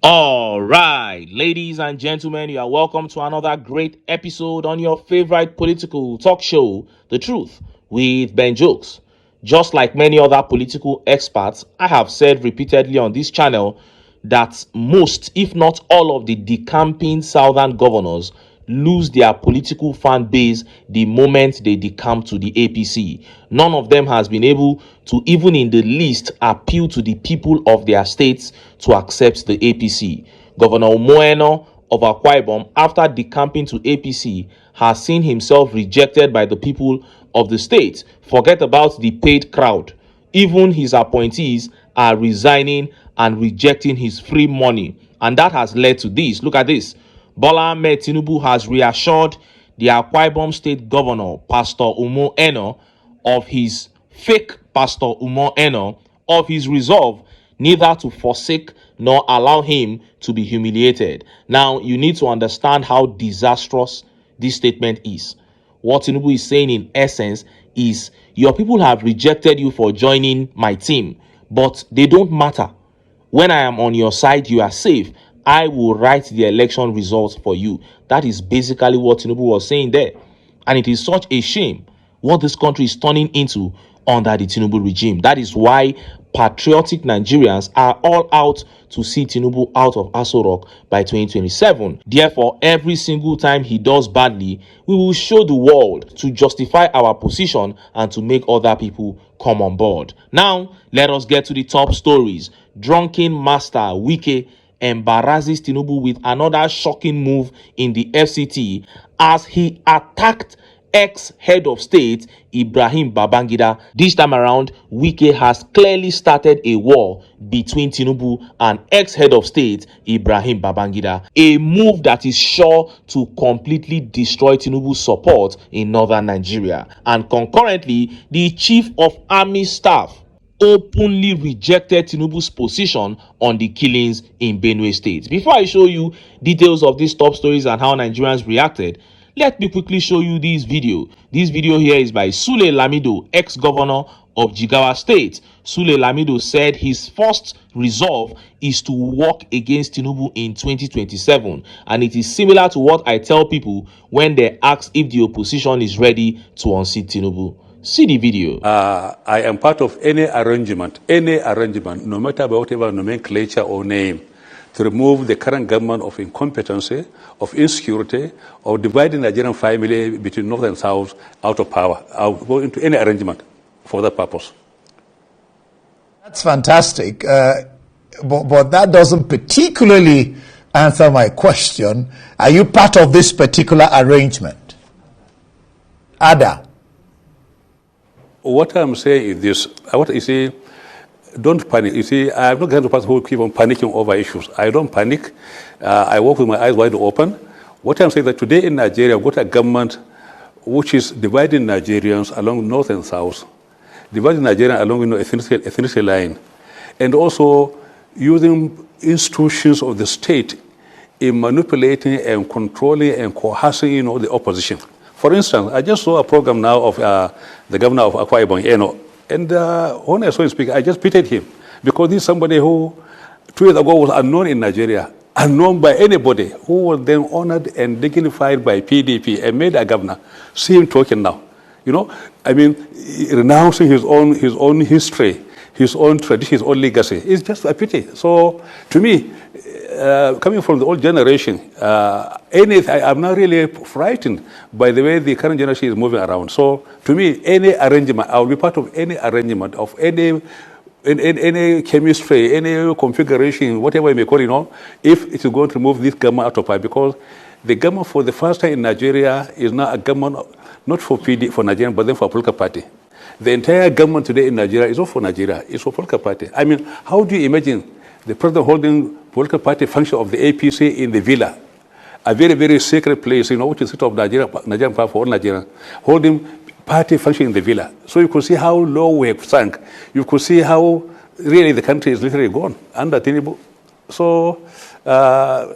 All right, ladies and gentlemen, you are welcome to another great episode on your favorite political talk show, The Truth with Ben Jokes. Just like many other political experts, I have said repeatedly on this channel that most, if not all, of the decamping southern governors lose their political fan base the moment they decamp to the APC. None of them has been able to, even in the least, appeal to the people of their states to accept the APC. Governor Moeno of Akwa Ibom, after decamping to APC, has seen himself rejected by the people of the state. Forget about the paid crowd. Even his appointees are resigning and rejecting his free money. And that has led to this. Look at this. Bola Ahmed Tinubu has reassured the Akwa Ibom State Governor, Pastor Umo Eno, of his fake Pastor Umo Eno, of his resolve neither to forsake nor allow him to be humiliated. Now, you need to understand how disastrous this statement is. What Tinubu is saying in essence is, your people have rejected you for joining my team, but they don't matter. When I am on your side, you are safe. I will write the election results for you. That is basically what Tinubu was saying there. And it is such a shame what this country is turning into under the Tinubu regime. That is why patriotic Nigerians are all out to see Tinubu out of Aso Rock by 2027. Therefore, every single time he does badly, we will show the world to justify our position and to make other people come on board. Now, let us get to the top stories. Drunken Master Wike embarrasses Tinubu with another shocking move in the FCT as he attacked ex-head of state Ibrahim Babangida. This time around, Wike has clearly started a war between Tinubu and ex-head of state Ibrahim Babangida, a move that is sure to completely destroy Tinubu's support in northern Nigeria. And concurrently, the chief of army staff openly rejected Tinubu's position on the killings in Benue State. Before I show you details of these top stories and how Nigerians reacted, let me quickly show you this video. This video here is by Sule Lamido, ex-governor of Jigawa State. Sule Lamido said his first resolve is to work against Tinubu in 2027. And it is similar to what I tell people when they ask if the opposition is ready to unseat Tinubu. See the video. I am part of any arrangement, no matter whatever nomenclature or name, to remove the current government of incompetency, of insecurity, of dividing the Nigerian family between North and South out of power. I'll go into any arrangement for that purpose. That's fantastic, but that doesn't particularly answer my question. Are you part of this particular arrangement? Ada? What I'm saying is this. You see, don't panic. You see, I'm not going to person who keep on panicking over issues. I don't panic. I walk with my eyes wide open. What I'm saying is that today in Nigeria, we've got a government which is dividing Nigerians along North and South, dividing Nigeria along ethnicity line, and also using institutions of the state in manipulating and controlling and coercing, the opposition. For instance, I just saw a program now of the governor of Akwa Ibom, and when I saw him speak, I just pitied him because he's somebody who 2 years ago was unknown in Nigeria, unknown by anybody, who was then honored and dignified by PDP and made a governor. See him talking now, renouncing his own history, his own tradition, his own legacy. It's just a pity. So to me, coming from the old generation, I'm not really frightened by the way the current generation is moving around. So to me, any arrangement, I will be part of any arrangement of any chemistry, any configuration, whatever you may call it, if it is going to remove this government out of power, because the government for the first time in Nigeria is now a government not for Nigeria, but then for a political party. The entire government today in Nigeria is not for Nigeria, it's for political party. How do you imagine the president holding political party function of the APC in the villa, a very, very sacred place, which is the seat of Nigerian power for all Nigerians, holding party function in the villa. So you could see how low we have sunk. You could see how really the country is literally gone under Tinubu. So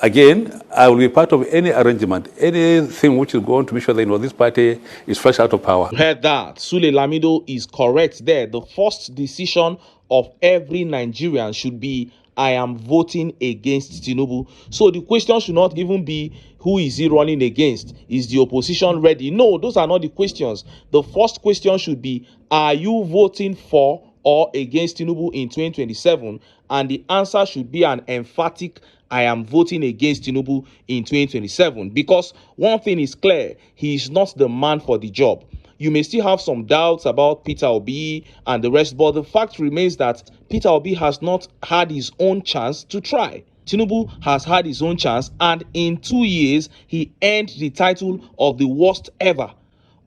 again, I will be part of any arrangement, anything which is going to make sure that this party is fresh out of power. You heard that. Sule Lamido is correct there. The first decision of every Nigerian should be I am voting against Tinubu. So the question should not even be who is he running against? Is the opposition ready? No, those are not the questions. The first question should be, are you voting for or against Tinubu in 2027? And the answer should be an emphatic, I am voting against Tinubu in 2027. Because one thing is clear, he is not the man for the job. You may still have some doubts about Peter Obi and the rest, but the fact remains that Peter Obi has not had his own chance to try. Tinubu has had his own chance, and in 2 years, he earned the title of the worst ever.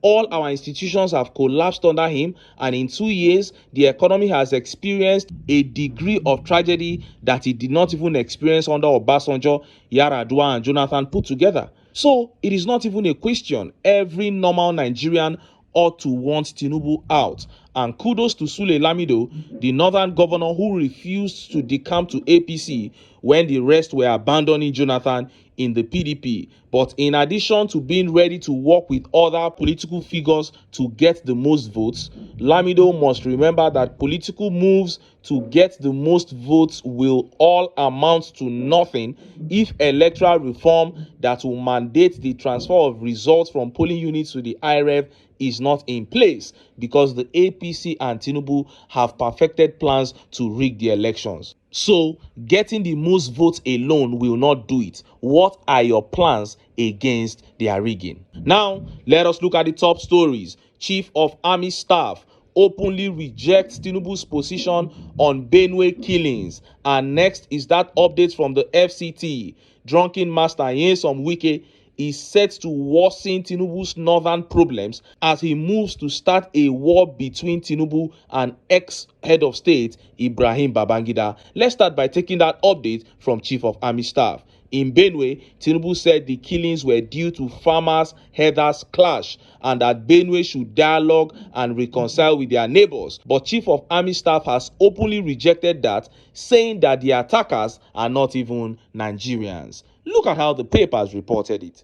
All our institutions have collapsed under him, and in 2 years, the economy has experienced a degree of tragedy that it did not even experience under Obasanjo, Yar'Adua, and Jonathan put together. So, it is not even a question. Every normal Nigerian ought to want Tinubu out. And kudos to Sule Lamido, the northern governor who refused to decamp to APC when the rest were abandoning Jonathan in the PDP. But in addition to being ready to work with other political figures to get the most votes, Lamido must remember that political moves to get the most votes will all amount to nothing if electoral reform that will mandate the transfer of results from polling units to the IREV is not in place, because the APC and Tinubu have perfected plans to rig the elections. So, getting the most votes alone will not do it. What are your plans against their rigging? Now, let us look at the top stories. Chief of Army Staff openly rejects Tinubu's position on Benue killings. And next is that update from the FCT. Drunken Master Nyesom Wike is set to worsen Tinubu's northern problems as he moves to start a war between Tinubu and ex-head of state Ibrahim Babangida. Let's start by taking that update from Chief of Army Staff. In Benue, Tinubu said the killings were due to farmers-herders clash and that Benue should dialogue and reconcile with their neighbors. But Chief of Army Staff has openly rejected that, saying that the attackers are not even Nigerians. Look at how the papers reported it.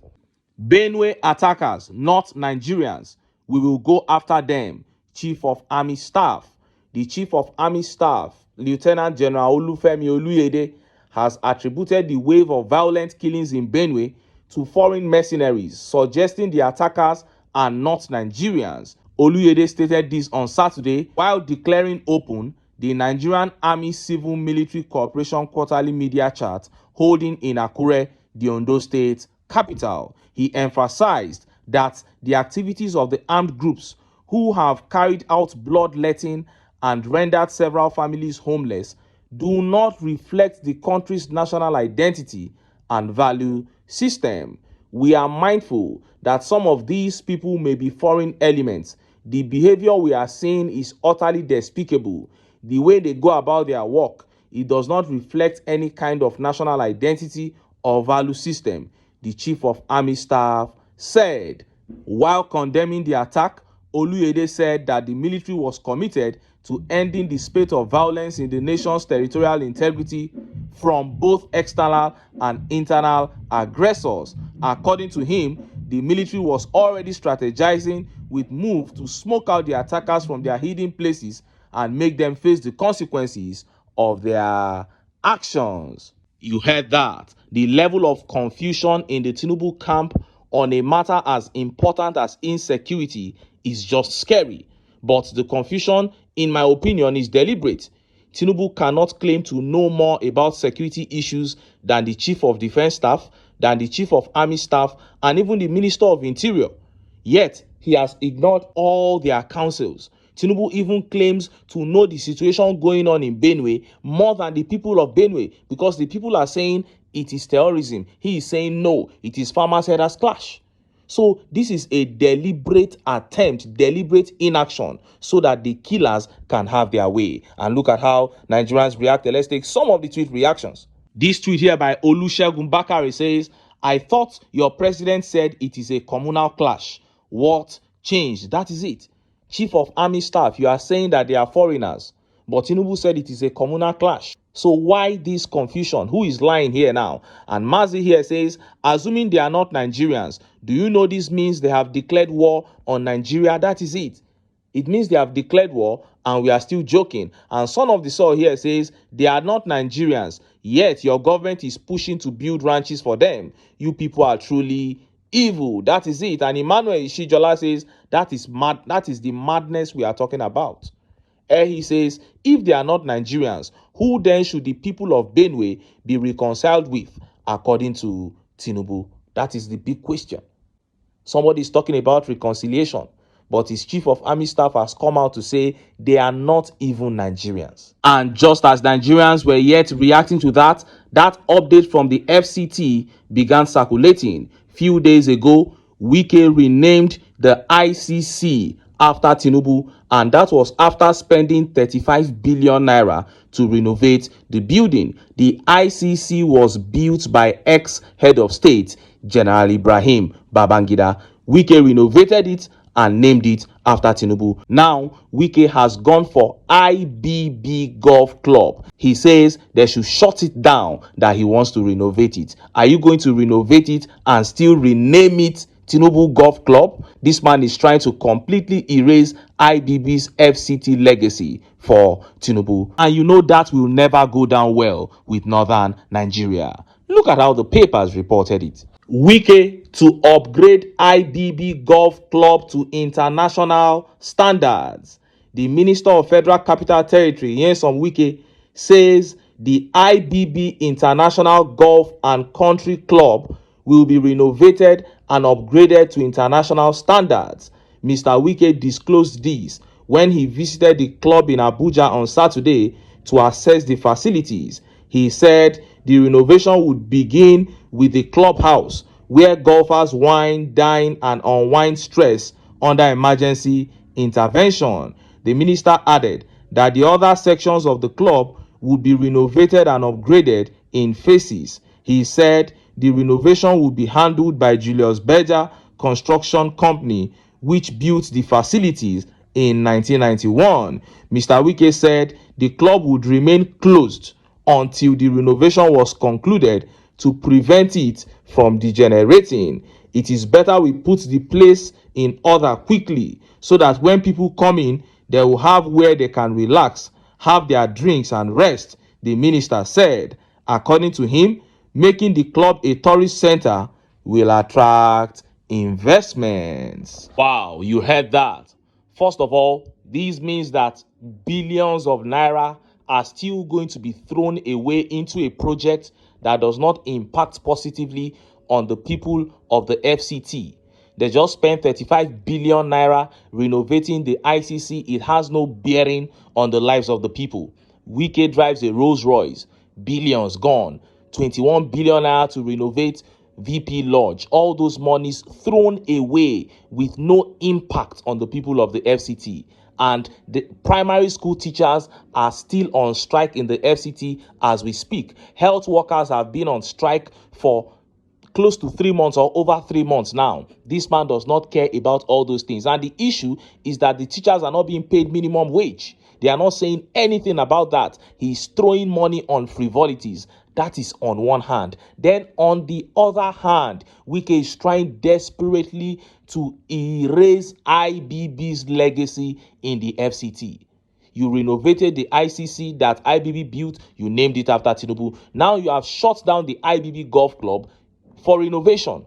Benue attackers, not Nigerians. We will go after them. Chief of Army Staff. The Chief of Army Staff, Lieutenant General Olufemi Oluyede, has attributed the wave of violent killings in Benue to foreign mercenaries, suggesting the attackers are not Nigerians. Oluyede stated this on Saturday while declaring open the Nigerian Army Civil Military Cooperation quarterly media chat holding in Akure, the Ondo State capital. He emphasized that the activities of the armed groups who have carried out bloodletting and rendered several families homeless do not reflect the country's national identity and value system. We are mindful that some of these people may be foreign elements. The behavior we are seeing is utterly despicable. The way they go about their work, it does not reflect any kind of national identity or value system, the Chief of Army Staff said. While condemning the attack, Oluyede said that the military was committed to ending the spate of violence in the nation's territorial integrity from both external and internal aggressors. According to him, the military was already strategizing with moves to smoke out the attackers from their hidden places and make them face the consequences of their actions. You heard that. The level of confusion in the Tinubu camp on a matter as important as insecurity is just scary. But the confusion, in my opinion, is deliberate. Tinubu cannot claim to know more about security issues than the Chief of Defense Staff, than the Chief of Army Staff, and even the Minister of Interior. Yet, he has ignored all their counsels. Tinubu even claims to know the situation going on in Benue more than the people of Benue, because the people are saying it is terrorism. He is saying no, it is farmers' herders clash. So this is a deliberate attempt, deliberate inaction, so that the killers can have their way. And look at how Nigerians reacted. Let's take some of the tweet reactions. This tweet here by Olusegun Bakare says, I thought your president said it is a communal clash. What changed? That is it. Chief of Army Staff, you are saying that they are foreigners, but Tinubu said it is a communal clash. So why this confusion? Who is lying here now? And Mazi here says, assuming they are not Nigerians, do you know this means they have declared war on Nigeria? That is it. It means they have declared war and we are still joking. And Son of the Soil here says they are not Nigerians, yet your government is pushing to build ranches for them. You people are truly evil. That is it. And Emmanuel Ishijola says that is mad. That is the madness we are talking about. He says, if they are not Nigerians, who then should the people of Benue be reconciled with, according to Tinubu? That is the big question. Somebody is talking about reconciliation, but his chief of army staff has come out to say they are not even Nigerians. And just as Nigerians were yet reacting to that update from the FCT began circulating. Few days ago, Wike renamed the ICC after Tinubu, and that was after spending 35 billion naira to renovate the building. The ICC was built by ex-head of state General Ibrahim Babangida. Wike renovated it and named it after Tinubu. Now, Wike has gone for IBB Golf Club. He says they should shut it down, that he wants to renovate it. Are you going to renovate it and still rename it Tinubu Golf Club? This man is trying to completely erase IBB's FCT legacy for Tinubu. And you know that will never go down well with northern Nigeria. Look at how the papers reported it. Wike to upgrade IBB Golf Club to international standards. The Minister of Federal Capital Territory, Nyesom Wike, says the IBB International Golf and Country Club will be renovated and upgraded to international standards. Mr. Wike disclosed this when he visited the club in Abuja on Saturday to assess the facilities. He said the renovation would begin with the clubhouse, where golfers wine, dine, and unwind stress under emergency intervention. The minister added that the other sections of the club would be renovated and upgraded in phases. He said the renovation would be handled by Julius Berger Construction Company, which built the facilities in 1991. Mr. Wike said the club would remain closed until the renovation was concluded to prevent it from degenerating. It is better we put the place in order quickly so that when people come in, they will have where they can relax, have their drinks and rest, the minister said. According to him, making the club a tourist center will attract investments. Wow, you heard that. First of all, this means that billions of naira are still going to be thrown away into a project that does not impact positively on the people of the FCT. They just spent 35 billion naira renovating the ICC. It has no bearing on the lives of the people. Wike drives a Rolls Royce, billions gone. 21 billion naira to renovate VP Lodge. All those monies thrown away with no impact on the people of the FCT. And the primary school teachers are still on strike in the FCT as we speak. Health workers have been on strike for close to 3 months or over 3 months now. This man does not care about all those things. And the issue is that the teachers are not being paid minimum wage. They are not saying anything about that. He's throwing money on frivolities. That is on one hand. Then on the other hand, Wike is trying desperately to erase IBB's legacy in the FCT. You renovated the ICC that IBB built. You named it after Tinubu. Now you have shut down the IBB Golf Club for renovation.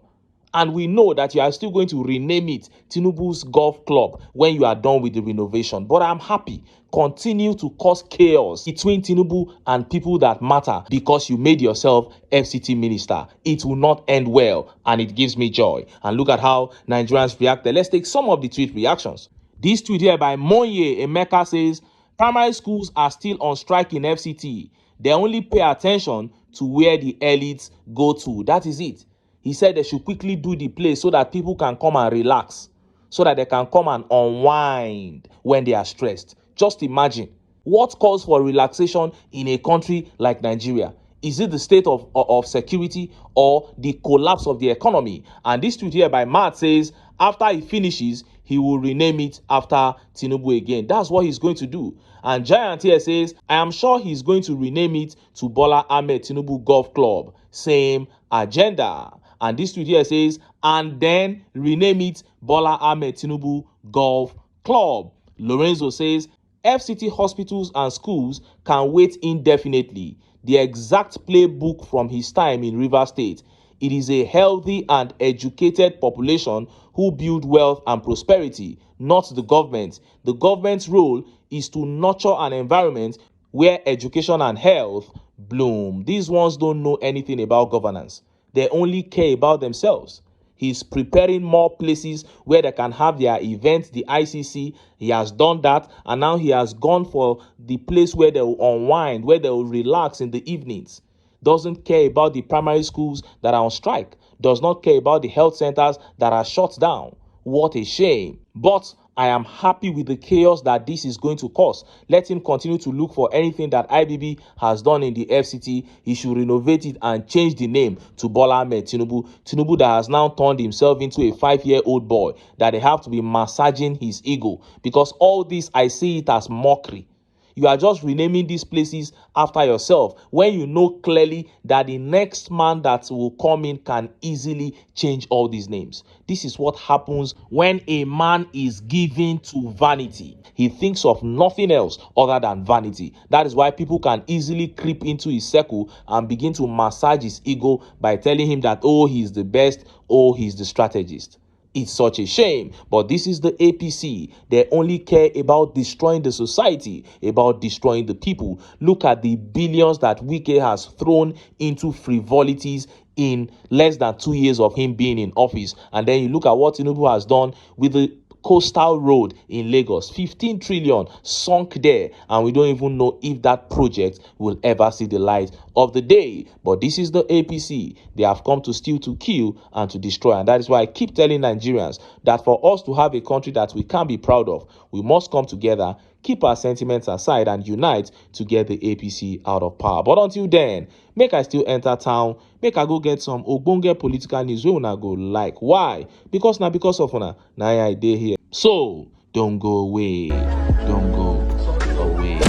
And we know that you are still going to rename it Tinubu's Golf Club when you are done with the renovation. But I'm happy. Continue to cause chaos between Tinubu and people that matter because you made yourself FCT minister. It will not end well, and it gives me joy. And look at how Nigerians reacted. Let's take some of the tweet reactions. This tweet here by Monye Emeka says, primary schools are still on strike in FCT. They only pay attention to where the elites go to. That is it. He said they should quickly do the place so that people can come and relax, so that they can come and unwind when they are stressed. Just imagine what calls for relaxation in a country like Nigeria. Is it the state of security or the collapse of the economy? And this tweet here by Matt says, after he finishes, he will rename it after Tinubu again. That's what he's going to do. And Giant here says, I am sure he's going to rename it to Bola Ahmed Tinubu Golf Club. Same agenda. And this tweet here says, and then rename it Bola Ahmed Tinubu Golf Club. Lorenzo says, FCT hospitals and schools can wait indefinitely. The exact playbook from his time in Rivers State. It is a healthy and educated population who build wealth and prosperity, not the government. The government's role is to nurture an environment where education and health bloom. These ones don't know anything about governance. They only care about themselves. He's preparing more places where they can have their events, the ICC. He has done that, and now he has gone for the place where they will unwind, where they will relax in the evenings. Doesn't care about the primary schools that are on strike. Does not care about the health centers that are shut down. What a shame. But I am happy with the chaos that this is going to cause. Let him continue to look for anything that IBB has done in the FCT. He should renovate it and change the name to Bola Ahmed Tinubu. Tinubu that has now turned himself into a 5-year-old boy that they have to be massaging his ego. Because all this, I see it as mockery. You are just renaming these places after yourself when you know clearly that the next man that will come in can easily change all these names. This is what happens when a man is given to vanity. He thinks of nothing else other than vanity. That is why people can easily creep into his circle and begin to massage his ego by telling him that, oh, he's the best, oh, he's the strategist. It's such a shame, but this is the APC. They only care about destroying the society, about destroying the people. Look at the billions that Wike has thrown into frivolities in less than 2 years of him being in office. And then you look at what Tinubu has done with the coastal road in Lagos, 15 trillion sunk there, and we don't even know if that project will ever see the light of the day. But this is the APC. They have come to steal, to kill, and to destroy. And that is why I keep telling Nigerians that for us to have a country that we can be proud of, we must come together, keep our sentiments aside, and unite to get the APC out of power. But until then, make I still enter town, make I go get some ogbonge political news wey una go like. Why? Because of una, na I dey here. So don't go away, don't go away.